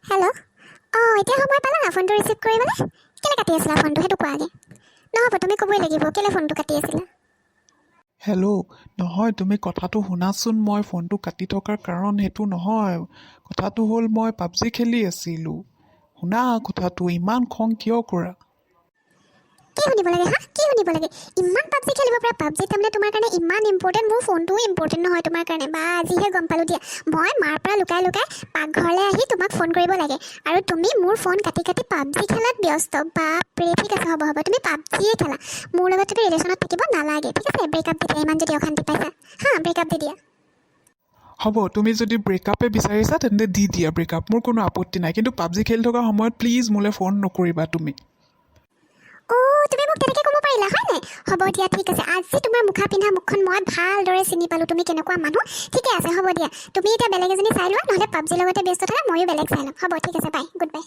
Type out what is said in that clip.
Hello' এতিয়া সময় পালা না ফোনটো ৰিচিভ কৰিবলৈ? কেলে কাটি আছিলা ফোনটো সেইটো কোৱাগে। নহ'ব তুমি ক'বই লাগিব কেলে ফোনটো কাটি আছিলা। হেল্ল' নহয় তুমি কথাটো শুনাচোন। মই ফোনটো কাটি থকাৰ কাৰণ সেইটো নহয়। কথাটো হ'ল মই পাবজি খেলি আছিলোঁ। শুনা কথাটো, ইমান খং কিয় কৰা? কি শুনিব লাগে কি শুনিব লাগে? ইমান পাবজি খেলিব পৰা? পাবজি তাৰমানে তোমাৰ কাৰণে ইমান ইম্পৰ্টেণ্ট? মোৰ ফোনটোও ইম্পৰ্টেণ্ট নহয় তোমাৰ কাৰণে। বা আজিহে গম পালোঁ দিয়া। মই মাৰ পৰা লুকাই লুকাই পাকঘৰলৈ আহি তোমাক ফোন কৰিব লাগে আৰু তুমি মোৰ ফোন কাটি কাটি পাবজি খেলাত ব্যস্ত। বাপৰে, ঠিক আছে হ'ব তুমি পাবজিয়ে খেলা। মোৰ লগত তুমি ৰিলেশ্যনত থাকিব নালাগে, ঠিক আছে? ব্ৰেকআপ দি দিয়া, ইমান যদি অশান্তি পাইছা। ব্ৰেকআপ দি দিয়া। হ'ব, তুমি যদি ব্ৰেকআপে বিচাৰিছা তেন্তে দি দিয়া ব্ৰেকআপ, মোৰ কোনো আপত্তি নাই। কিন্তু পাবজি খেলি থকা সময়ত প্লিজ মোলৈ ফোন নকৰিবা তুমি। তুমি মোক তেনেকৈ ক'ব পাৰিলা হয় নাই? হ'ব দিয়া, ঠিক আছে। আজি তোমাৰ মুখা পিন্ধা মুখখন মই ভালদৰে চিনি পালোঁ তুমি কেনেকুৱা মানুহ। ঠিকে আছে হ'ব দিয়া, তুমি এতিয়া বেলেগ এজনী চাই লোৱা, নহ'লে পাবজিৰ লগতে ব্যস্ত থাকা, ময়ো বেলেগ চাই ল'ম। হ'ব ঠিক আছে, বাই, গুড বাই।